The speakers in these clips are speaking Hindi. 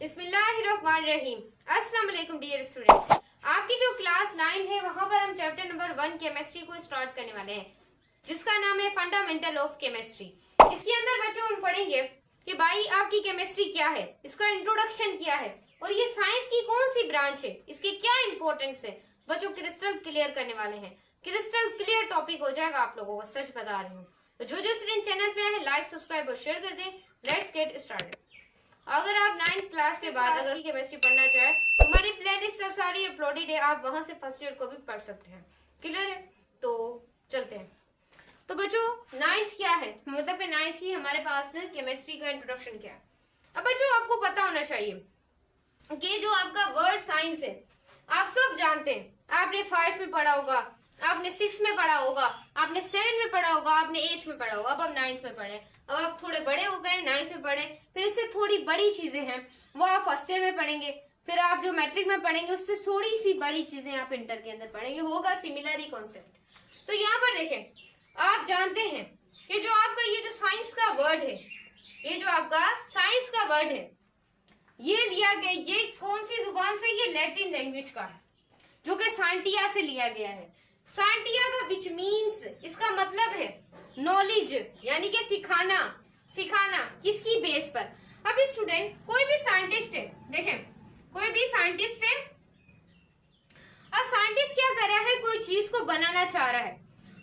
बिस्मिल्लाहिर्रहमानिर्रहीम। अस्सलाम वालेकुम डियर स्टूडेंट्स। आपकी जो क्लास 9 है वहां पर हम चैप्टर नंबर 1 केमिस्ट्री को स्टार्ट करने वाले हैं, जिसका नाम है फंडामेंटल ऑफ केमिस्ट्री। इसके अंदर बच्चों हम पढ़ेंगे कि भाई आपकी केमिस्ट्री क्या है, इसका इंट्रोडक्शन क्या है और ये साइंस की कौन सी ब्रांच है, इसके क्या इंपॉर्टेंस है। बच्चों क्रिस्टल क्लियर करने वाले हैं, क्रिस्टल क्लियर टॉपिक हो जाएगा आप लोगों को, सच बता रही हूँ। तो जो स्टूडेंट चैनल पे है लाइक सब्सक्राइब और शेयर कर दें। Let's get started. अगर आप 9th क्लास के बाद अगर केमिस्ट्री पढ़ना चाहे तो हमारी प्लेलिस्ट सब सारी अपलोडेड है, आप वहां से फर्स्ट ईयर को भी पढ़ सकते हैं। क्लियर है? तो चलते हैं। तो बच्चों 9th क्या है, मतलब कि 9th की हमारे पास केमिस्ट्री का इंट्रोडक्शन क्या है। अब बच्चों आपको पता होना चाहिए कि जो आपका वर्ड साइंस है आप सब जानते हैं, आपने 5 में पढ़ा होगा, आपने 6 में पढ़ा होगा, आपने 7 में पढ़ा होगा, आपने 8 में पढ़ा होगा, अब आप 9th में पढ़े। अब आप थोड़े बड़े हो गए, 9th में पढ़े, फिर इससे थोड़ी बड़ी चीजें हैं वो आप फर्स्ट ईयर में पढ़ेंगे, फिर आप जो मैट्रिक में पढ़ेंगे उससे थोड़ी सी बड़ी चीजें आप इंटर के अंदर पढ़ेंगे, होगा सिमिलर ही कॉन्सेप्ट। तो यहाँ पर देखें, आप जानते हैं कि जो आपका ये जो साइंस का वर्ड है, ये जो आपका साइंस का वर्ड है, ये लिया गया, ये कौन सी जुबान से, ये लैटिन लैंग्वेज का है जो कि सांटिया से लिया गया है। सांटिया का विच मीन्स, इसका मतलब है नॉलेज, यानी कि सिखाना। सिखाना किसकी बेस पर? अब स्टूडेंट कोई भी साइंटिस्ट है, देखें कोई भी साइंटिस्ट है, अब साइंटिस्ट क्या कर रहा है, कोई चीज को बनाना चाह रहा है,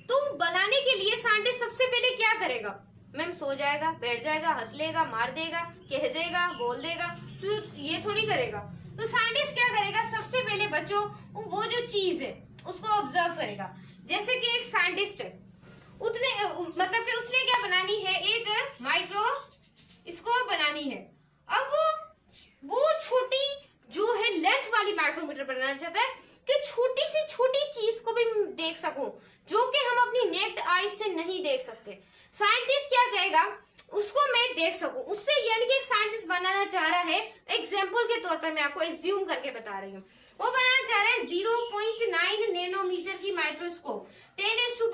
तो बनाने के लिए साइंटिस्ट सबसे पहले क्या करेगा? मैम सो जाएगा, बैठ जाएगा, हंस लेगा, मार देगा, कह देगा, बोल देगा, तो ये थोड़ी करेगा। तो साइंटिस्ट क्या करेगा? सबसे पहले बच्चों वो जो चीज है उसको ऑब्जर्व करेगा। जैसे कि एक साइंटिस्ट है, उतने मतलब कि उसने क्या बनानी है, एक माइक्रोस्कोप बनानी है। अब वो छोटी जो है लेंथ वाली माइक्रोमीटर बनाना चाहता है कि छोटी से छोटी चीज को भी देख सकूं जो कि हम अपनी नेक्ड आई से नहीं देख सकते। साइंटिस्ट क्या कहेगा? उसको मैं देख सकूं, उससे यानी कि एक साइंटिस्ट बनाना चाह रहा है, एग्जाम्पल के तौर पर मैं आपको एज्यूम करके बता रही हूँ, वो बनाना चाह रहा है 0.9 नैनोमीटर की माइक्रोस्कोप, 10⁻³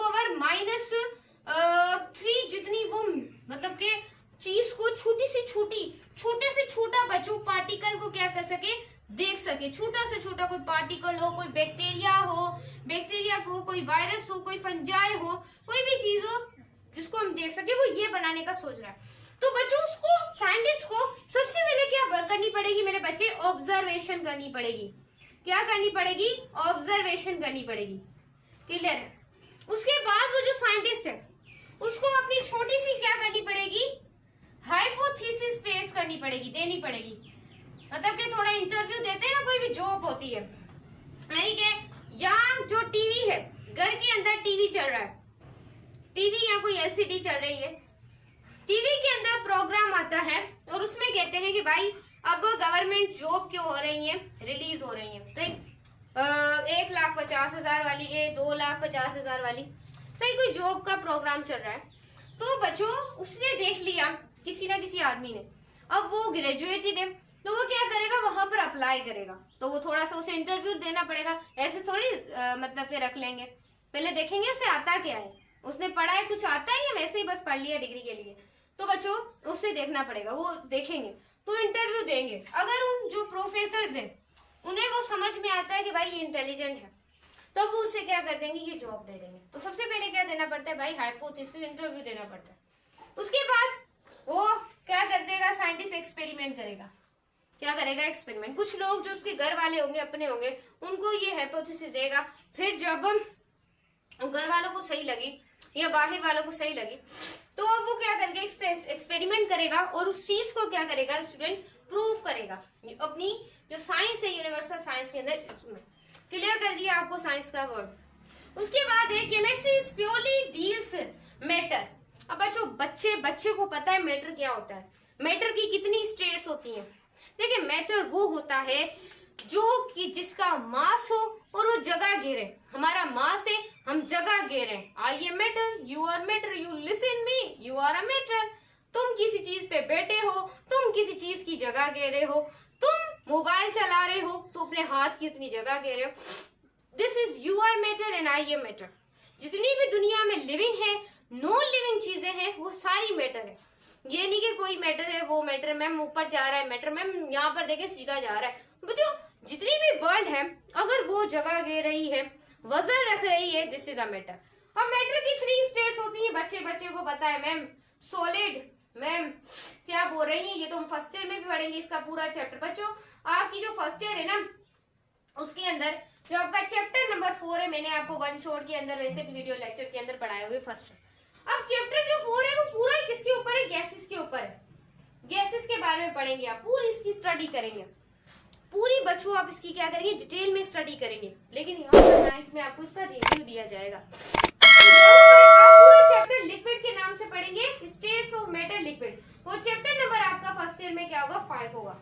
जितनी वो मतलब के चीज को छोटी से छोटी, छोटे से छोटा बच्चों पार्टिकल को क्या कर सके, देख सके। छोटा से छोटा कोई पार्टिकल हो, कोई बैक्टीरिया हो, बैक्टीरिया को कोई वायरस हो, कोई फंजाई हो, कोई भी चीज हो जिसको हम देख सके, वो ये बनाने का सोच रहा है। तो बच्चों उसको, साइंटिस्ट को सबसे पहले क्या करनी पड़ेगी मेरे बच्चे? ऑब्जर्वेशन करनी पड़ेगी। क्या करनी पड़ेगी? ऑब्जर्वेशन करनी पड़ेगी। क्लियर है? उसके बाद वो जो साइंटिस्ट है उसको अपनी छोटी सी क्या करनी पड़ेगी? हाइपोथेसिस फेस करनी पड़ेगी, देनी पड़ेगी। मतलब कि थोड़ा इंटरव्यू देते हैं ना, कोई भी जॉब होती है, यानी कि यहाँ जो टीवी है, घर के अंदर टीवी चल रहा है, टीवी या कोई एलसीडी चल रही है, टीवी के अंदर प्रोग्राम आता है और उसमें कहते हैं कि भाई अब गवर्नमेंट जॉब क्यों हो रही है, रिलीज हो रही है, तो 1,50,000 वाली, 2,50,000 वाली, सही कोई जॉब का प्रोग्राम चल रहा है। तो बच्चों उसने देख लिया किसी ना किसी आदमी ने, अब वो ग्रेजुएटेड है, तो वो क्या करेगा, वहां पर अप्लाई करेगा, तो वो थोड़ा सा उसे इंटरव्यू देना पड़ेगा, ऐसे थोड़ी मतलब के रख लेंगे, पहले देखेंगे उसे आता क्या है, उसने पढ़ा है, कुछ आता है या वैसे ही बस पढ़ लिया डिग्री के लिए। तो बच्चों उसे देखना पड़ेगा, वो देखेंगे तो इंटरव्यू देंगे। अगर उन जो प्रोफेसर हैं उन्हें वो समझ में आता है कि भाई ये इंटेलिजेंट है, तो वो उसे क्या कर देंगे, ये जॉब दे देंगे। तो सबसे पहले क्या देना पड़ता है भाई? हाइपोथेसिस इंटरव्यू देना पड़ता है। उसके बाद वो क्या कर देगा, साइंटिस्ट एक्सपेरिमेंट करेगा। क्या करेगा? एक्सपेरिमेंट। कुछ लोग जो उसके घर वाले होंगे, अपने होंगे, उनको ये हाइपोथेसिस देगा। फिर जब घर वालों को सही लगी या बाहर वालों को सही लगी, तो अब वो क्या करेगा, इससे एक्सपेरिमेंट करेगा और उस चीज को क्या करेगा स्टूडेंट, प्रूव करेगा अपनी जो साइंस है, यूनिवर्सल साइंस के अंदर। क्लियर कर दिया आपको साइंस का वर्ड। उसके बाद है chemistry is purely deals matter. अब बच्चे को पता है मैटर क्या होता है, मैटर की कितनी स्टेट्स होती हैं। देखिए मैटर वो होता है जो कि जिसका मास हो और वो जगह घेरे। हमारा मास है, हम जगह घेरे। I am matter, you are matter, you listen me, you are a matter. तुम किसी चीज पे बैठे हो, तुम किसी चीज की जगह घेरे हो, तुम मोबाइल चला रहे हो तो अपने हाथ की उतनी जगह घेरे हो। This is you are matter and I am matter. जितनी भी दुनिया में लिविंग है, नॉन लिविंग चीजें हैं, वो सारी मैटर है। ये नहीं कि कोई मैटर है वो मैटर मैम ऊपर जा रहा है, मैटर मैम यहाँ पर देखे सीधा जा रहा है। बच्चों जितनी भी वर्ड है अगर वो जगह ले रही है, वजन रख रही है, दिस इज अ मैटर। अब मैटर की 3 स्टेट्स होती है, बच्चे को पता है मैम। सॉलिड, मैम क्या बोल रही है, ये तो हम फर्स्ट ईयर में भी पढ़ेंगे इसका पूरा चैप्टर। बच्चों आपकी जो फर्स्ट ईयर है ना उसके अंदर जो आपका चैप्टर नंबर 4 है, मैंने आपको वन शॉट के अंदर वैसे भी वीडियो लेक्चर के अंदर पढ़ाए हुए फर्स्ट। अब चैप्टर जो 4 है वो पूरा किसके ऊपर है, गैसेस के ऊपर है। गैसेस के बारे में पढ़ेंगे, आप पूरी इसकी स्टडी करेंगे पूरी। बच्चों आप इसकी क्या करेंगे, डिटेल में स्टडी करेंगे, लेकिन यहाँ पर 9th में आपको इसका रिव्यू दिया जाएगा। आप पूरा चैप्टर लिक्विड के नाम से पढ़ेंगे, स्टेट्स ऑफ मैटर लिक्विड। वो चैप्टर नंबर आपका फर्स्ट ईयर में क्या होगा, 5 होगा।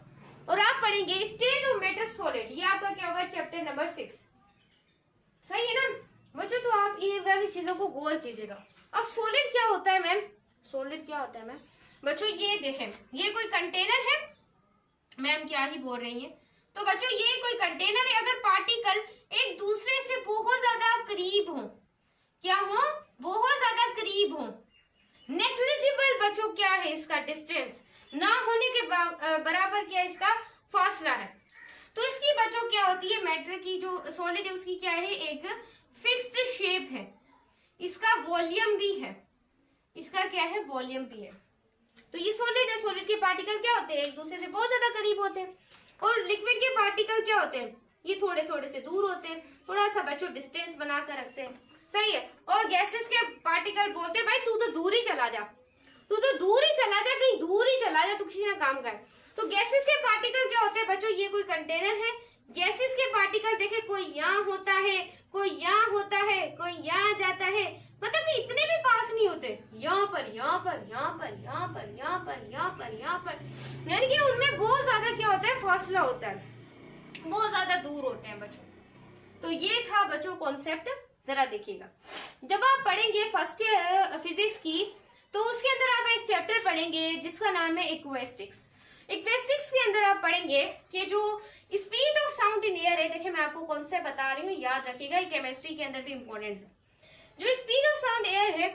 और आप पढ़ेंगे स्टेट ऑफ मैटर सॉलिड, ये आपका क्या होगा, चैप्टर नंबर 6। सही है ना बच्चों? तो आप ये वाली चीजों को गौर कीजिएगा। अब सॉलिड क्या होता है मैम, सॉलिड क्या होता है मैम? बच्चों ये देखें, ये कोई कंटेनर है, मैम क्या ही बोल रही है। तो बच्चों ये कोई कंटेनर है, अगर पार्टिकल एक दूसरे से बहुत ज्यादा करीब हो, क्या हो, बहुत ज्यादा करीब हो, नेग्लिजिबल बच्चों क्या है इसका डिस्टेंस, ना होने के बराबर क्या इसका फासला है, तो इसकी बच्चों क्या होती है, मैटर की जो सॉलिड है उसकी क्या है, एक फिक्स्ड शेप है, इसका वॉल्यूम भी है, इसका क्या है, वॉल्यूम भी है। तो ये सॉलिड है, सॉलिड के पार्टिकल क्या होते हैं, एक दूसरे से बहुत ज्यादा करीब होते हैं। और लिक्विड के पार्टिकल क्या होते हैं, ये थोड़े थोड़े से दूर होते हैं, थोड़ा सा बच्चों डिस्टेंस बनाकर रखते हैं। सही है। और गैसेस के पार्टिकल बोलते हैं भाई तू तो दूर ही चला जा, तू तो दूर ही चला जा, कहीं दूर ही चला जा, तू किसी ना काम का है। तो गैसेस के पार्टिकल क्या होते हैं बच्चों, ये कोई कंटेनर है, गैसेस के पार्टिकल देखे कोई यहाँ होता है, कोई यहाँ होता है, कोई यहाँ जाता है, मतलब कि इतने भी पास नहीं होते, यहाँ पर, यहाँ पर, यहाँ पर, यहाँ पर, यहाँ पर, यहाँ पर, यहाँ पर, यानी कि उनमें बहुत ज्यादा क्या होता है, फासला होता है, बहुत ज्यादा दूर होते हैं बच्चों। तो ये था बच्चों कॉन्सेप्ट, जरा देखिएगा। जब आप पढ़ेंगे फर्स्ट ईयर फिजिक्स की, तो उसके अंदर आप एक चैप्टर पढ़ेंगे जिसका नाम है इक्वेस्टिक्स। इक्वेस्टिक्स के अंदर आप पढ़ेंगे कि जो speed of sound in air है, देखिए मैं आपको कॉन्सेप्ट बता रही हूँ, याद रखिएगा, केमिस्ट्री के अंदर भी इंपॉर्टेंट है। जो स्पीड ऑफ साउंड एयर है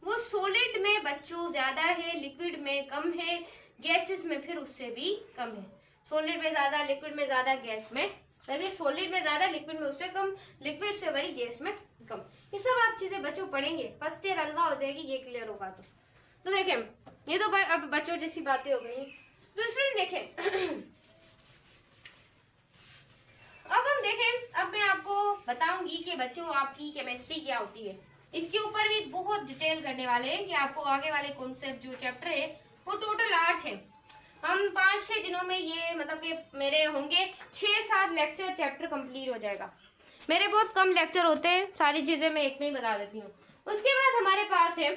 वो सॉलिड में बच्चों ज्यादा है, लिक्विड में कम है, गैसेस में फिर उससे भी कम है। सॉलिड में ज्यादा, लिक्विड में ज्यादा, गैस में, देखिए सॉलिड में ज्यादा, लिक्विड में उससे कम, लिक्विड से बड़ी, गैस में कम। ये सब आप चीजें बच्चों पढ़ेंगे, फर्स्ट ईयर हल्वा हो जाएगी, ये क्लियर होगा। तो देखें ये तो अब बच्चों जैसी बातें हो गई। दूसरे देखें अब हम देखें, अब मैं आपको बताऊंगी कि बच्चों आपकी केमिस्ट्री क्या होती है। इसके ऊपर भी बहुत डिटेल करने वाले हैं कि आपको आगे वाले कॉन्सेप्ट जो चैप्टर है वो टोटल 8 है। हम 5-6 दिनों में ये मतलब कि मेरे होंगे 6-7 लेक्चर, चैप्टर कंप्लीट हो जाएगा। मेरे बहुत कम लेक्चर होते हैं, सारी चीजें मैं एक में ही बता देती हूँ। उसके बाद हमारे पास है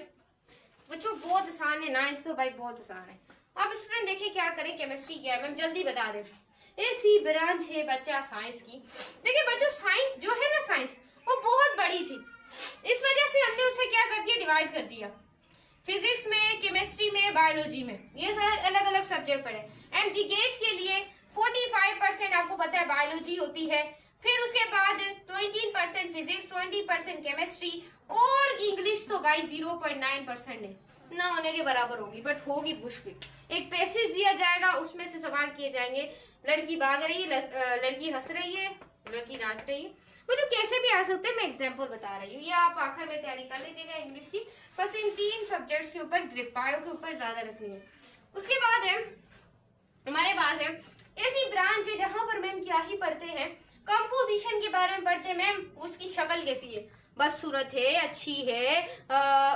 बच्चों बहुत आसान है, 9th तो भाई बहुत आसान है। अब स्टूडेंट देखिए क्या करें, केमिस्ट्री क्या है मैम जल्दी बता दें। ऐसी ब्रांच है बच्चा साइंस की। देखिए बच्चों साइंस जो है ना, साइंस वो बहुत बड़ी थी, इस वजह से हमने उसे क्या कर दिया, डिवाइड कर दिया। फिजिक्स में, केमिस्ट्री में, बायोलॉजी में, ये सारे अलग अलग सब्जेक्ट पढ़े। एमजीकेज के लिए 45% आपको पता है बायोलॉजी होती है, फिर उसके बाद 20% फिजिक्स, 20% केमिस्ट्री, और इंग्लिश तो भाई 0.9% है, ना होने के बराबर होगी, बट होगी मुश्किल। एक पैसेज दिया जाएगा, उसमें से सवाल किए जाएंगे, लड़की भाग रही है, लड़की हंस रही है, लड़की नाच रही है, वो जो कैसे भी आ सकते हैं, मैं एग्जांपल बता रही हूँ। ये आप आखिर में तैयारी कर लीजिएगा इंग्लिश की, बस इन 3 सब्जेक्ट्स के ऊपर ग्रिप, बायो के ऊपर ज्यादा रखनी है। उसके बाद है हमारे पास है ऐसी ब्रांच है जहां पर मैम क्या ही पढ़ते हैं, कंपोजिशन के बारे में पढ़ते हैं। मैम उसकी शक्ल कैसी है, बस सूरत है, अच्छी है,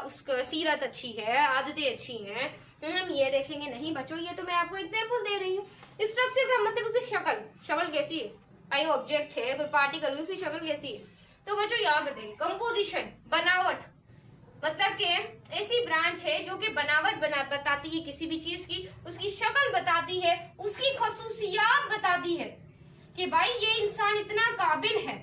उसका सीरत अच्छी है, आदतें अच्छी हैं, हम ये देखेंगे नहीं बच्चों, ये तो मैं आपको एग्जांपल दे रही हूँ। स्ट्रक्चर का मतलब उसकी शक्ल कैसी है, आई ऑब्जेक्ट है, कोई पार्टिकल, उसकी शक्ल कैसी है। तो बच्चों यहाँ पर देखिए कंपोजिशन, बनावट, मतलब कि ऐसी ब्रांच है जो कि बनावट बताती है किसी भी चीज की, उसकी शक्ल बताती है, उसकी खसूसियात बताती है कि भाई ये इंसान इतना काबिल है,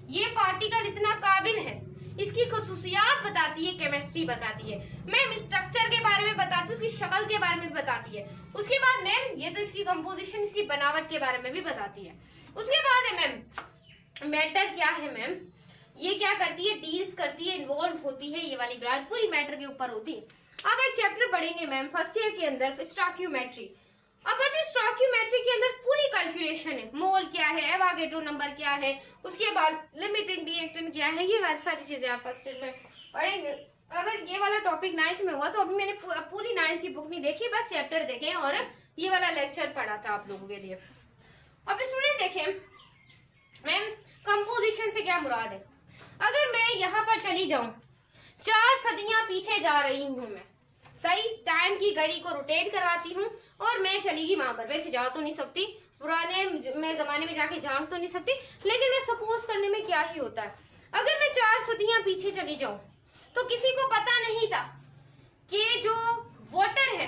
ये पार्टिकल इतना काबिल है, इसकी खसूसियात बताती है, केमिस्ट्री बताती है। मैम स्ट्रक्चर के बारे में बताती है, उसकी शक्ल के बारे में बताती है। उसके बाद मैम ये तो इसकी कंपोजिशन, इसकी बनावट के बारे में भी बताती है। उसके बाद है मैम मैटर क्या है मैम, ये क्या करती है, डील्स करती है, इन्वॉल्व होती है, ये वाली ब्रांच पूरी मैटर के ऊपर होती है। अब एक चैप्टर पढ़ेंगे मैम फर्स्ट ईयर के अंदर स्टॉकियोमेट्री। अब बच्चे स्टॉकियोमेट्री के अंदर पूरी कैलकुलेशन है, मोल क्या है, एवोगाड्रो नंबर क्या है, उसके बाद लिमिटिंग रिएक्टेंट क्या है, ये सारी चीजें आप फर्स्ट ईयर में पढ़ेंगे। अगर ये वाला टॉपिक 9th में हुआ तो अभी मैंने पूरी 9th की बुक नहीं देखी, बस चैप्टर देखे और ये वाला लेक्चर पढ़ा था आप लोगों के लिए। अब स्टूडेंट देखें मैम कंपोजिशन से क्या मुराद है। अगर मैं यहाँ पर चली जाऊं, 4 सदियां पीछे जा रही हूं मैं, सही टाइम की घड़ी को रोटेट करवाती हूँ और मैं चलेगी वहां पर, वैसे जा तो नहीं सकती, पुराने में जमाने में जाके झांक तो नहीं सकती, लेकिन मैं सपोज करने में क्या ही होता है, अगर मैं 4 सदियां पीछे चली जाऊं तो किसी को पता नहीं था कि जो वाटर है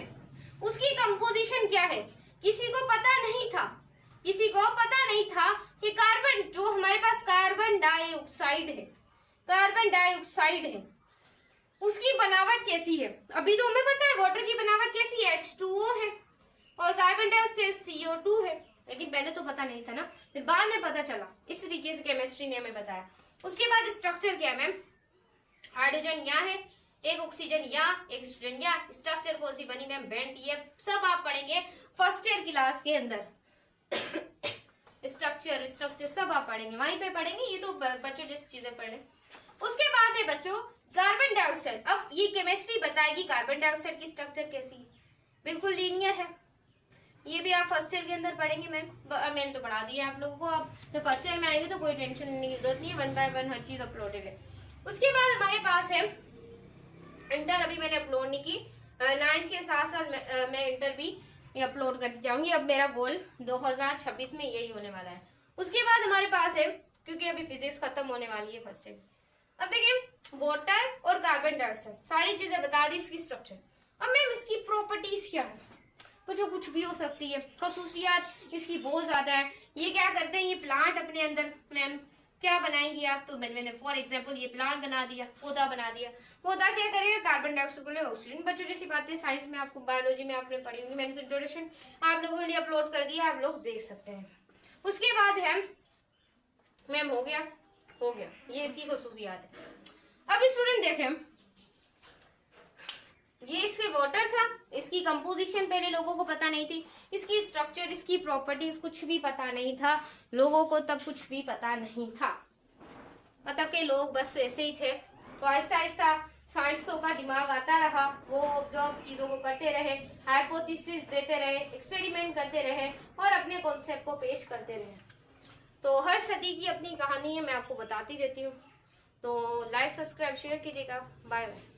उसकी कंपोजिशन क्या है, किसी को पता नहीं था, किसी को पता नहीं था कि कार्बन, जो हमारे पास कार्बन डाइऑक्साइड है, कार्बन डाइऑक्साइड है, उसकी बनावट कैसी है। अभी तो हमें पता है वाटर की बनावट कैसी है, H2O है और कार्बन डाइऑक्साइड CO2 है, लेकिन पहले तो पता नहीं था ना, फिर बाद में पता चला, इस तरीके से केमिस्ट्री ने हमें बताया। उसके बाद स्ट्रक्चर क्या है मैम, हाइड्रोजन यहाँ है, एक ऑक्सीजन यहाँ, एक ऑक्सीजन यहाँ, स्ट्रक्चर कौन सी बनी मैम, बेंट, ये सब आप पढ़ेंगे फर्स्ट ईयर क्लास के अंदर। स्ट्रक्चर सब आप पढ़ेंगे, वहीं पे पढ़ेंगे, ये तो बच्चों जैसी चीजें पढ़े। उसके बाद है बच्चों कार्बन डाइऑक्साइड। अब ये केमिस्ट्री बताएगी कार्बन डाइऑक्साइड की स्ट्रक्चर कैसी है, बिल्कुल लीनियर है, ये भी आप फर्स्ट ईयर के अंदर पढ़ेंगे मैम, मैंने तो पढ़ा दिया आप लोगों को, आप तो फर्स्ट ईयर में आएंगे तो कोई टेंशन लेने की जरूरत नहीं है, 1 बाय 1 हर चीज अपलोडेड है। उसके बाद हमारे पास है इंटर, अभी मैंने अपलोड नहीं की, 9th के साथ साथ मैं इंटर भी अपलोड करती जाऊंगी, अब मेरा गोल 2026 में यही होने वाला है। उसके बाद हमारे पास है, क्योंकि अभी फिजिक्स खत्म होने वाली है फर्स्ट ईयर, अब देखिए वाटर और कार्बन डाइऑक्साइड सारी चीजें बता दी, इसकी स्ट्रक्चर। अब मैम इसकी प्रॉपर्टीज क्या है, तो जो कुछ भी हो सकती है, खसूसियात इसकी बहुत ज्यादा है। ये क्या करते हैं, ये प्लांट अपने अंदर मैम क्या बनाएंगी आप, तो मैंने फॉर एग्जांपल ये प्लांट बना दिया, पौधा बना दिया, पौधा क्या करेगा, कार्बन डाइऑक्साइड को लेगा, ऑक्सीजन। बच्चों जैसी बातें साइंस में आपको, बायोलॉजी में आपने पढ़ी होंगी, मैंने तो इंट्रोडक्शन आप लोगों के लिए अपलोड कर दिया, आप लोग देख सकते हैं। उसके बाद है मैम हो गया, ये इसकी खसूसियात है। अब स्टूडेंट देखें, ये इसके वाटर था, इसकी कंपोजिशन पहले लोगों को पता नहीं थी, इसकी स्ट्रक्चर, इसकी प्रॉपर्टीज कुछ भी पता नहीं था लोगों को, तब कुछ भी पता नहीं था, मतलब के लोग बस ऐसे ही थे। तो आहिस्ता आहिस्ता साइंसों का दिमाग आता रहा, वो ऑब्जर्व चीजों को करते रहे, हाइपोथेसिस देते रहे, एक्सपेरिमेंट करते रहे और अपने कॉन्सेप्ट को पेश करते रहे। तो हर सदी की अपनी कहानी है, मैं आपको बताती रहती हूँ। तो लाइक सब्सक्राइब शेयर कीजिएगा, बाय बाय।